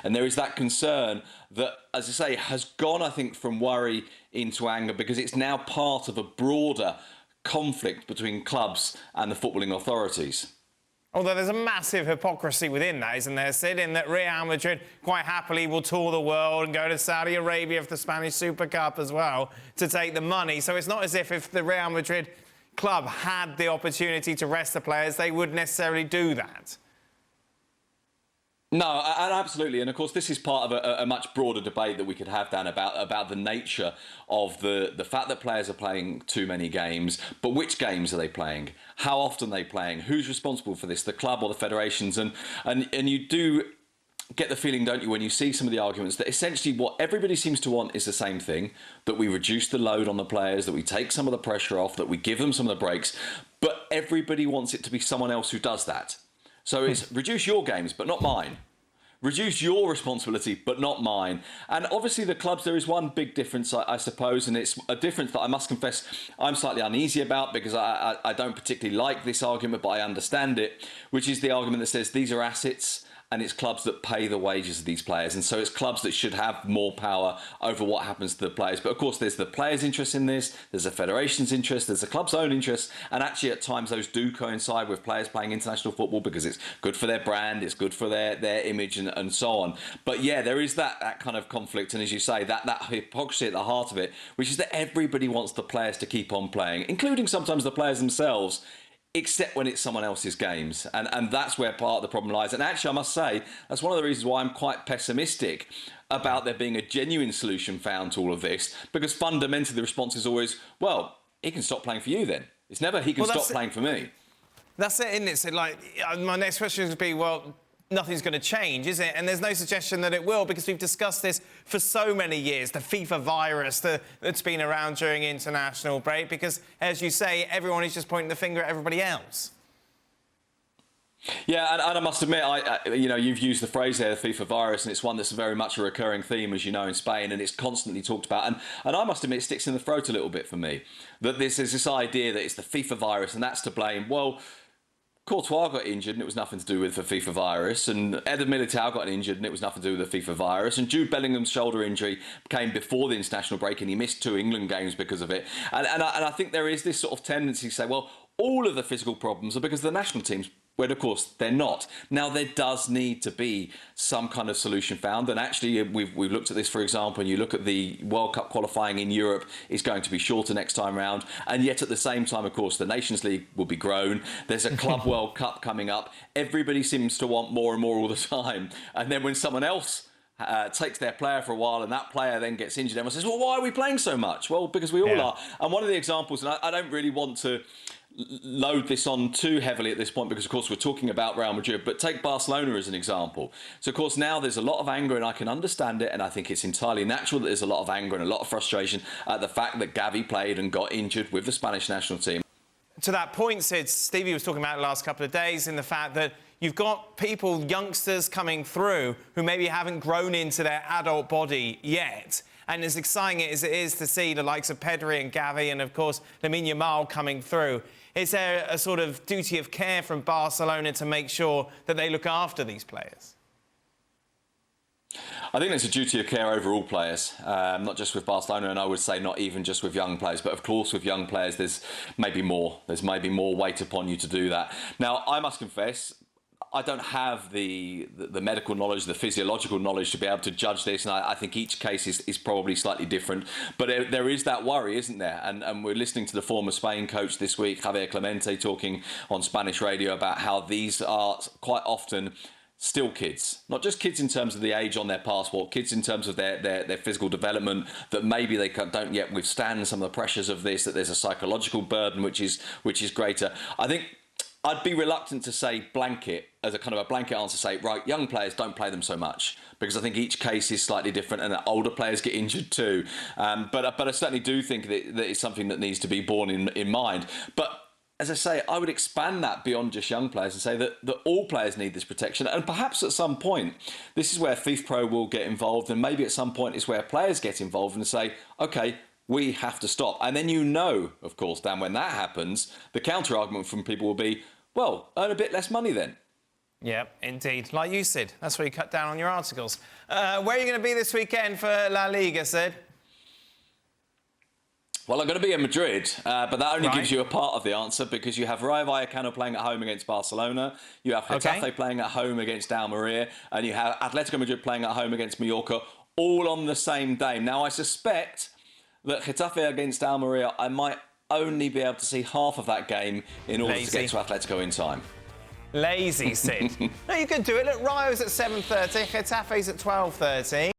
And there is that concern that, as I say, has gone, I think, from worry into anger, because it's now part of a broader conflict between clubs and the footballing authorities. Although there's a massive hypocrisy within that, isn't there, Sid, in that Real Madrid quite happily will tour the world and go to Saudi Arabia for the Spanish Super Cup as well to take the money. So it's not as if the Real Madrid club had the opportunity to rest the players, they would necessarily do that. No, absolutely. And of course, this is part of a much broader debate that we could have, Dan, about the nature of the fact that players are playing too many games. But which games are they playing? How often are they playing? Who's responsible for this, the club or the federations? And you do get the feeling, don't you, when you see some of the arguments, that essentially what everybody seems to want is the same thing, that we reduce the load on the players, that we take some of the pressure off, that we give them some of the breaks. But everybody wants it to be someone else who does that. So it's reduce your games, but not mine. Reduce your responsibility, but not mine. And obviously the clubs, there is one big difference, I suppose, and it's a difference that I must confess I'm slightly uneasy about, because I don't particularly like this argument, but I understand it, which is the argument that says these are assets, and it's clubs that pay the wages of these players. And so it's clubs that should have more power over what happens to the players. But of course, there's the players' interest in this, there's the federation's interest, there's the club's own interest. And actually, at times, those do coincide with players playing international football, because it's good for their brand, it's good for their image and so on. But yeah, there is that kind of conflict. And as you say, that hypocrisy at the heart of it, which is that everybody wants the players to keep on playing, including sometimes the players themselves, except when it's someone else's games. And that's where part of the problem lies. And actually, I must say, that's one of the reasons why I'm quite pessimistic about there being a genuine solution found to all of this, because fundamentally the response is always, well, he can stop playing for you then. It's never he can stop playing for me. That's it, isn't it? So, like, my next question would be, well, nothing's going to change, is it? And there's no suggestion that it will, because we've discussed this for so many years, the FIFA virus that's been around during international break, because, as you say, everyone is just pointing the finger at everybody else. Yeah, and I must admit, you know, you've used the phrase there, the FIFA virus, and it's one that's very much a recurring theme, as you know, in Spain, and it's constantly talked about. And I must admit, it sticks in the throat a little bit for me, that there's this idea that it's the FIFA virus and that's to blame. Well, Courtois got injured and it was nothing to do with the FIFA virus, and Eder Militao got injured and it was nothing to do with the FIFA virus, and Jude Bellingham's shoulder injury came before the international break and he missed 2 England games because of it. And I think there is this sort of tendency to say, well, all of the physical problems are because of the national teams, when of course they're not. Now, there does need to be some kind of solution found, and actually we've looked at this, for example, and you look at the World Cup qualifying in Europe is going to be shorter next time round, and yet at the same time, of course, the Nations League will be grown. There's a Club World Cup coming up. Everybody seems to want more and more all the time, and then when someone else takes their player for a while and that player then gets injured, everyone says, well, why are we playing so much? Well, because we all are. And one of the examples, and I don't really want to load this on too heavily at this point, because of course we're talking about Real Madrid, but take Barcelona as an example. So of course now there's a lot of anger, and I can understand it, and I think it's entirely natural that there's a lot of anger and a lot of frustration at the fact that Gavi played and got injured with the Spanish national team. To that point, Sid, Stevie was talking about it the last couple of days, in the fact that you've got people, youngsters coming through, who maybe haven't grown into their adult body yet. And as exciting as it is to see the likes of Pedri and Gavi and, of course, Lamine Yamal coming through, is there a sort of duty of care from Barcelona to make sure that they look after these players? I think there's a duty of care over all players, not just with Barcelona, and I would say not even just with young players, but of course with young players there's maybe more weight upon you to do that. Now, I must confess, I don't have the medical knowledge, the physiological knowledge to be able to judge this, and I think each case is probably slightly different. But there is that worry, isn't there? And we're listening to the former Spain coach this week, Javier Clemente, talking on Spanish radio about how these are quite often still kids, not just kids in terms of the age on their passport, kids in terms of their physical development, that maybe they don't yet withstand some of the pressures of this, that there's a psychological burden which is greater. I think I'd be reluctant to say blanket, as a kind of a blanket answer, say, right, young players, don't play them so much, because I think each case is slightly different, and older players get injured too. But I certainly do think that it's something that needs to be borne in mind. But as I say, I would expand that beyond just young players and say that all players need this protection. And perhaps at some point, this is where FIFPro will get involved, and maybe at some point it's where players get involved and say, OK, we have to stop. And then, you know, of course, Dan, when that happens, the counter-argument from people will be, well, earn a bit less money then. Yep, indeed. Like you, Sid. That's where you cut down on your articles. Where are you going to be this weekend for La Liga, Sid? Well, I'm going to be in Madrid, but that only gives you a part of the answer because you have Rayo Vallecano playing at home against Barcelona, you have Getafe playing at home against Almeria, and you have Atletico Madrid playing at home against Mallorca, all on the same day. Now, I suspect that Getafe against Almeria, I might only be able to see half of that game in order to get to Atletico in time. Lazy, Sid. No, you could do it. Look, Rayo's at 7:30, Getafe's at 12:30.